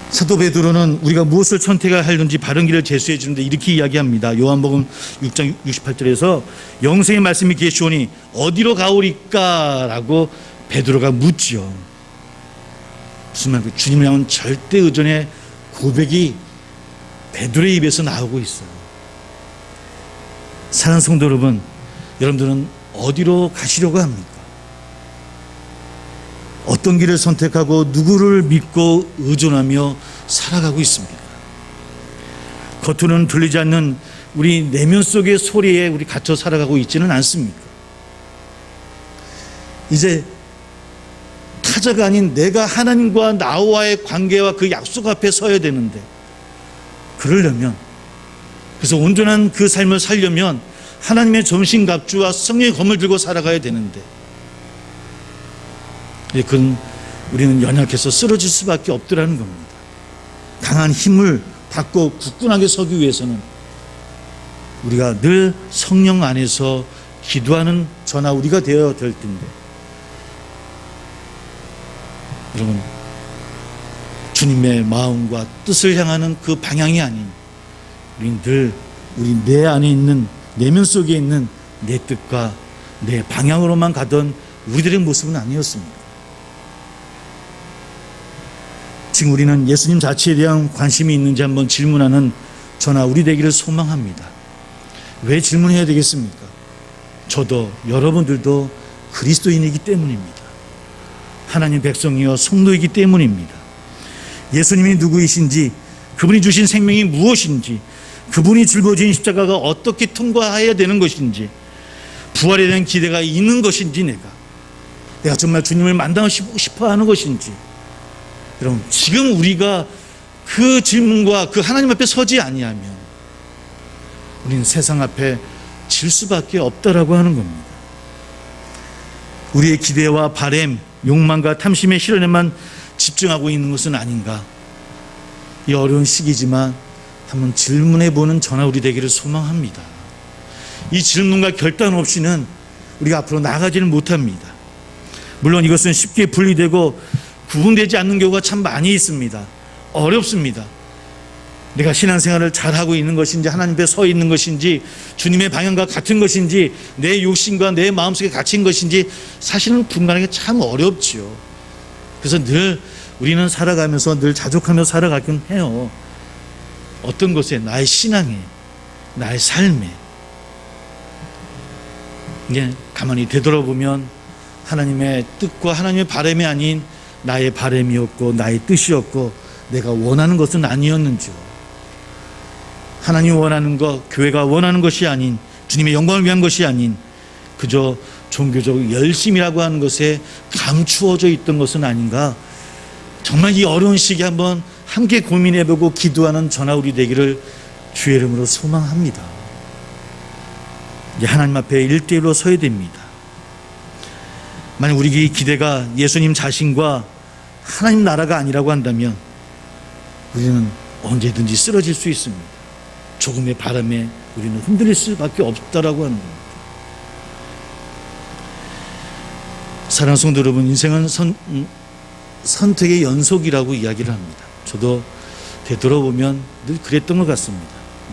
S1: 사도 베드로는 우리가 무엇을 선택해야 하는지 바른 길을 제시해 주는데 이렇게 이야기합니다. 요한복음 6장 68절에서 영생의 말씀이 계시오니 어디로 가오리까? 라고 베드로가 묻지요. 무슨 말이에요? 주님을 향한 절대 의존의 고백이 베드로의 입에서 나오고 있어요. 사랑하는 성도 여러분, 여러분들은 어디로 가시려고 합니까? 어떤 길을 선택하고 누구를 믿고 의존하며 살아가고 있습니까? 겉으로는 들리지 않는 우리 내면 속의 소리에 우리 갇혀 살아가고 있지는 않습니까? 이제 타자가 아닌 내가 하나님과 나와의 관계와 그 약속 앞에 서야 되는데 그러려면 그래서 온전한 그 삶을 살려면 하나님의 전신갑주와 성령의 검을 들고 살아가야 되는데 그건 우리는 연약해서 쓰러질 수밖에 없더라는 겁니다. 강한 힘을 받고 굳건하게 서기 위해서는 우리가 늘 성령 안에서 기도하는 저나 우리가 되어야 될 텐데 여러분 주님의 마음과 뜻을 향하는 그 방향이 아닌 우리 늘 우리 내 안에 있는 내면 속에 있는 내 뜻과 내 방향으로만 가던 우리들의 모습은 아니었습니다. 지금 우리는 예수님 자체에 대한 관심이 있는지 한번 질문하는 저나 우리 되기를 소망합니다. 왜 질문해야 되겠습니까? 저도 여러분들도 그리스도인이기 때문입니다. 하나님 백성이여 성도이기 때문입니다. 예수님이 누구이신지, 그분이 주신 생명이 무엇인지, 그분이 짊어진 십자가가 어떻게 통과해야 되는 것인지, 부활에 대한 기대가 있는 것인지, 내가 정말 주님을 만나고 싶어 하는 것인지, 여러분, 지금 우리가 그 질문과 그 하나님 앞에 서지 아니하면 우리는 세상 앞에 질 수밖에 없다라고 하는 겁니다. 우리의 기대와 바램, 욕망과 탐심의 실현에만 집중하고 있는 것은 아닌가. 이 어려운 시기지만 한번 질문해보는 저나 우리 되기를 소망합니다. 이 질문과 결단 없이는 우리가 앞으로 나가지는 못합니다. 물론 이것은 쉽게 분리되고 구분되지 않는 경우가 참 많이 있습니다. 어렵습니다. 내가 신앙생활을 잘하고 있는 것인지, 하나님 앞에 서 있는 것인지, 주님의 방향과 같은 것인지, 내 욕심과 내 마음속에 갇힌 것인지 사실은 분간하기 참 어렵지요. 그래서 늘 우리는 살아가면서 늘 자족하며 살아가긴 해요. 어떤 것에? 나의 신앙에, 나의 삶에. 이게 가만히 되돌아보면 하나님의 뜻과 하나님의 바람이 아닌 나의 바람이었고 나의 뜻이었고 내가 원하는 것은 아니었는지요. 하나님이 원하는 것, 교회가 원하는 것이 아닌, 주님의 영광을 위한 것이 아닌 그저 종교적 열심이라고 하는 것에 감추어져 있던 것은 아닌가. 정말 이 어려운 시기에 한번 함께 고민해보고 기도하는 저나 우리 되기를 주의 이름으로 소망합니다. 이제 하나님 앞에 1대1로 서야 됩니다. 만약 우리 기대가 예수님 자신과 하나님 나라가 아니라고 한다면 우리는 언제든지 쓰러질 수 있습니다. 조금의 바람에 우리는 흔들릴 수밖에 없다라고 하는 겁니다. 사랑하는 성도 여러분, 인생은 선택의 연속이라고 이야기를 합니다. 저도 되돌아보면 늘 그랬던 것 같습니다.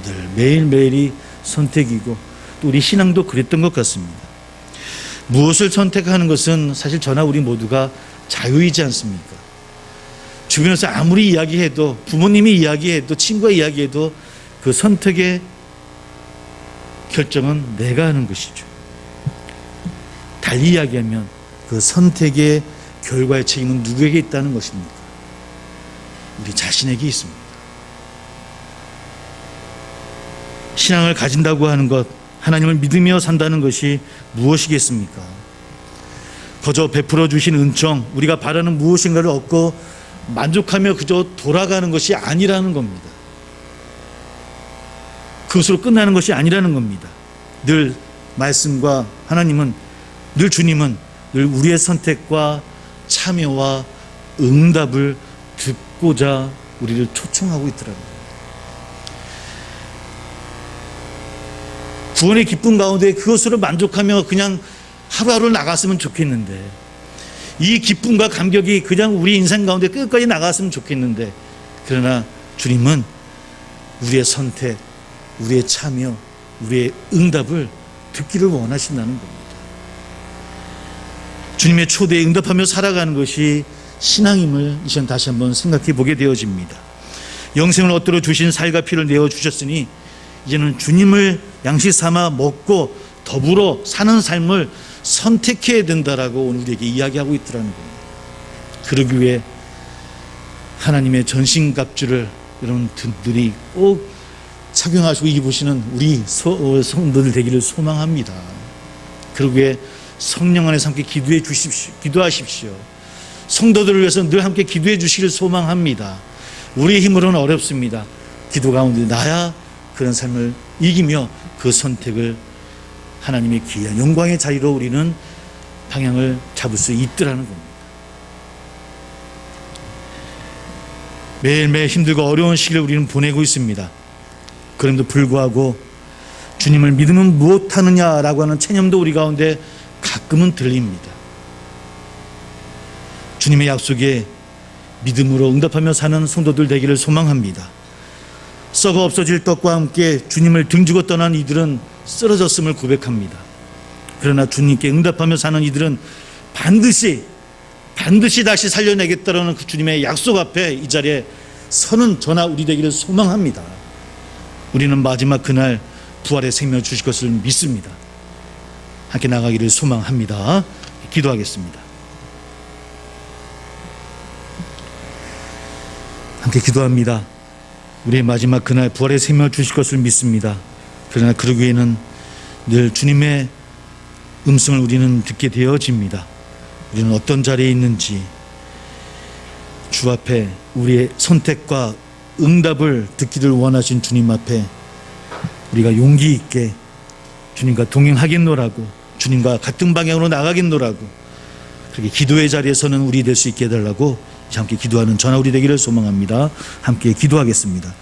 S1: 늘 매일매일이 선택이고 또 우리 신앙도 그랬던 것 같습니다. 무엇을 선택하는 것은 사실 저나 우리 모두가 자유이지 않습니까? 주변에서 아무리 이야기해도, 부모님이 이야기해도, 친구가 이야기해도 그 선택의 결정은 내가 하는 것이죠. 달리 이야기하면 그 선택의 결과의 책임은 누구에게 있다는 것입니까? 우리 자신에게 있습니다. 신앙을 가진다고 하는 것, 하나님을 믿으며 산다는 것이 무엇이겠습니까? 거저 베풀어 주신 은총, 우리가 바라는 무엇인가를 얻고 만족하며 그저 돌아가는 것이 아니라는 겁니다. 그것으로 끝나는 것이 아니라는 겁니다. 늘 말씀과 하나님은, 늘 주님은 늘 우리의 선택과 참여와 응답을 듣고자 우리를 초청하고 있더라고요. 구원의 기쁨 가운데 그것으로 만족하며 그냥 하루하루 나갔으면 좋겠는데, 이 기쁨과 감격이 그냥 우리 인생 가운데 끝까지 나갔으면 좋겠는데, 그러나 주님은 우리의 선택, 우리의 참여, 우리의 응답을 듣기를 원하신다는 겁니다. 주님의 초대에 응답하며 살아가는 것이 신앙임을 이 시간 다시 한번 생각해 보게 되어집니다. 영생을 얻도록 주신 살과 피를 내어주셨으니 이제는 주님을 양식 삼아 먹고 더불어 사는 삶을 선택해야 된다라고 오늘 우리에게 이야기하고 있더라는 겁니다. 그러기 위해 하나님의 전신갑주를 여러분들이 꼭 착용하시고 입으시는 우리 성도들 되기를 소망합니다. 그러기 위해 성령 안에서 함께 기도해 주십시오. 기도하십시오. 성도들을 위해서 늘 함께 기도해 주시기를 소망합니다. 우리의 힘으로는 어렵습니다. 기도 가운데 나야 그런 삶을 이기며 그 선택을 하나님의 귀한 영광의 자리로 우리는 방향을 잡을 수 있더라는 겁니다. 매일매일 힘들고 어려운 시기를 우리는 보내고 있습니다. 그럼에도 불구하고 주님을 믿으면 무엇하느냐라고 하는 체념도 우리 가운데 가끔은 들립니다. 주님의 약속에 믿음으로 응답하며 사는 성도들 되기를 소망합니다. 썩어 없어질 떡과 함께 주님을 등지고 떠난 이들은 쓰러졌음을 고백합니다. 그러나 주님께 응답하며 사는 이들은 반드시 다시 살려내겠다라는 그 주님의 약속 앞에 이 자리에 서는 저나 우리 되기를 소망합니다. 우리는 마지막 그날 부활의 생명을 주실 것을 믿습니다. 함께 나가기를 소망합니다. 기도하겠습니다. 함께 기도합니다. 우리의 마지막 그날 부활의 생명을 주실 것을 믿습니다. 그러나 그러기 위해는 늘 주님의 음성을 우리는 듣게 되어집니다. 우리는 어떤 자리에 있는지 주 앞에 우리의 선택과 응답을 듣기를 원하신 주님 앞에 우리가 용기 있게 주님과 동행하겠노라고, 주님과 같은 방향으로 나가겠노라고, 그렇게 기도의 자리에서는 우리 될 수 있게 해달라고 함께 기도하는 저나 우리 되기를 소망합니다. 함께 기도하겠습니다.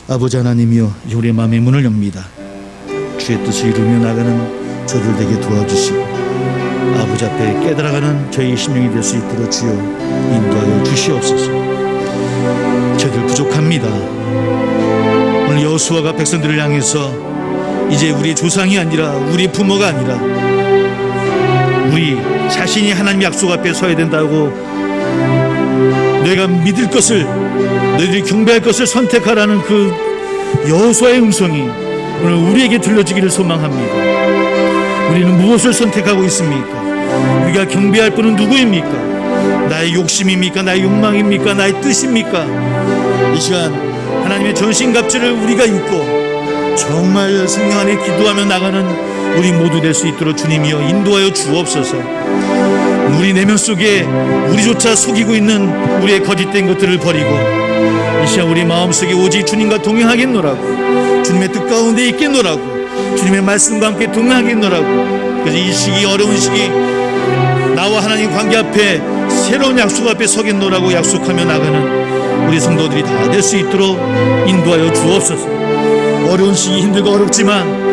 S1: 아버지 하나님이여, 우리의 마음의 문을 엽니다. 주의 뜻을 이루며 나가는 저들 되게 도와주시고 아버지 앞에 깨달아가는 저희 심령이 될 수 있도록 주여 인도하여 주시옵소서. 저희들 부족합니다. 오늘 여호수아가 백성들을 향해서 이제 우리 조상이 아니라 우리 부모가 아니라 우리 자신이 하나님 약속 앞에 서야 된다고, 내가 믿을 것을, 너희들이 경배할 것을 선택하라는 그 여호수아의 음성이 오늘 우리에게 들려지기를 소망합니다. 우리는 무엇을 선택하고 있습니까? 우리가 경배할 분은 누구입니까? 나의 욕심입니까? 나의 욕망입니까? 나의 뜻입니까? 이 시간 하나님의 전신갑주를 우리가 입고 정말 성령 안에 기도하며 나가는 우리 모두 될 수 있도록 주님이여 인도하여 주옵소서. 우리 내면 속에 우리조차 속이고 있는 우리의 거짓된 것들을 버리고 이 시간 우리 마음속에 오직 주님과 동행하겠노라고, 주님의 뜻 가운데 있겠노라고, 주님의 말씀과 함께 동행하겠노라고. 그래서 이 시기, 어려운 시기 나와 하나님 관계 앞에 새로운 약속 앞에 서겠노라고 약속하며 나가는 우리 성도들이 다 될 수 있도록 인도하여 주옵소서. 어려운 시기 힘들고 어렵지만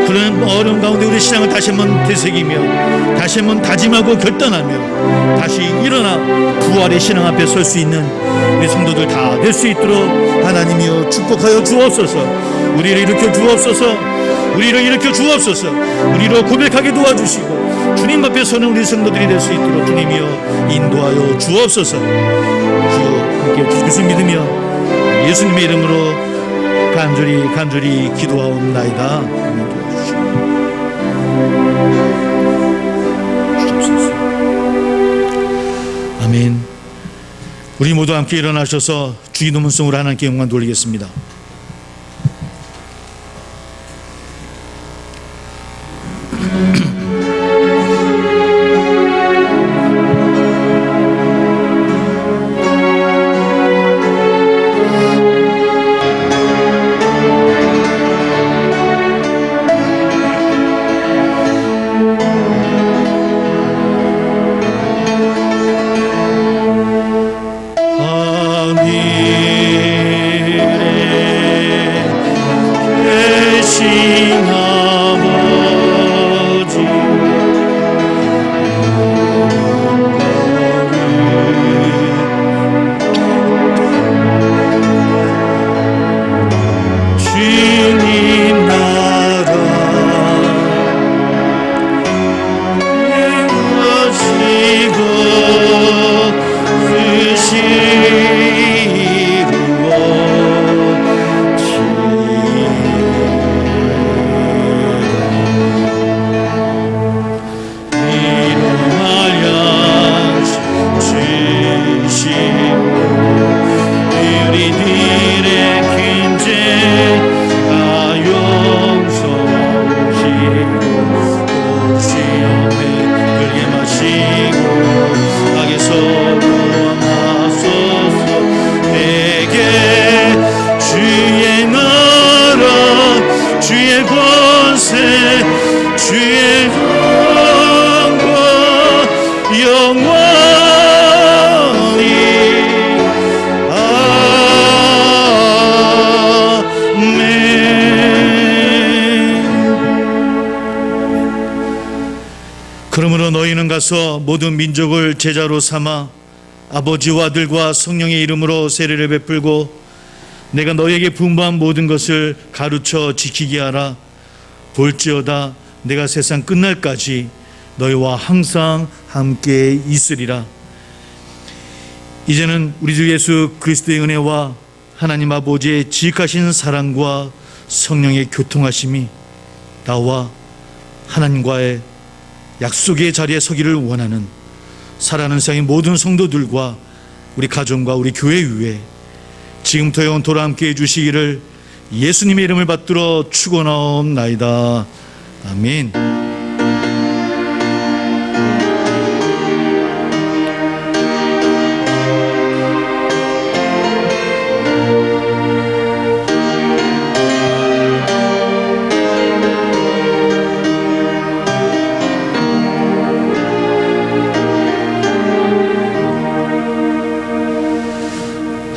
S1: 그런 어려운 가운데 우리 신앙을 다시 한번 되새기며 다시 한번 다짐하고 결단하며 다시 일어나 부활의 신앙 앞에 설 수 있는 우리 성도들 다 될 수 있도록 하나님이여 축복하여 주옵소서. 우리를 일으켜 주옵소서. 우리를 일으켜 주옵소서. 우리로 고백하게 도와주시고 주님 앞에 서는 우리 성도들이 될 수 있도록 주님이여 인도하여 주옵소서. 주여 함께 해주실 것을 믿으며 예수님의 이름으로 간절히 기도하옵나이다. 주옵소서. 아멘. 우리 모두 함께 일어나셔서 주기도문성으로 하나님께 영광 돌리겠습니다. 그러므로 너희는 가서 모든 민족을 제자로 삼아 아버지와 아들과 성령의 이름으로 세례를 베풀고 내가 너희에게 분부한 모든 것을 가르쳐 지키게 하라. 볼지어다 내가 세상 끝날까지 너희와 항상 함께 있으리라. 이제는 우리 주 예수 그리스도의 은혜와 하나님 아버지의 지극하신 사랑과 성령의 교통하심이 나와 하나님과의 약속의 자리에 서기를 원하는 살아가는 세상의 모든 성도들과 우리 가정과 우리 교회 위에 지금부터 영원토록 함께 해주시기를 예수님의 이름을 받들어 축원하옵나이다. 아멘.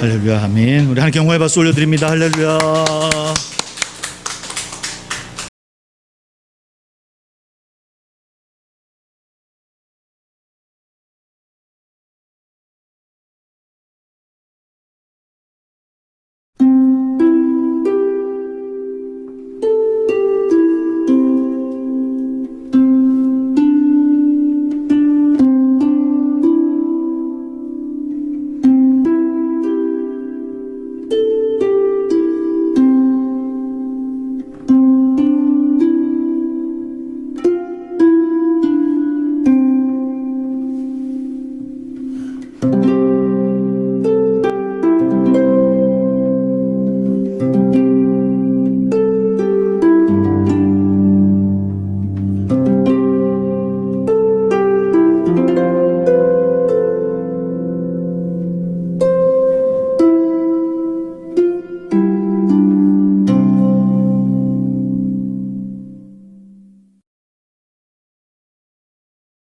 S1: 할렐루야. 아멘. 우리 하나님께 영광의 박수 올려드립니다. 할렐루야.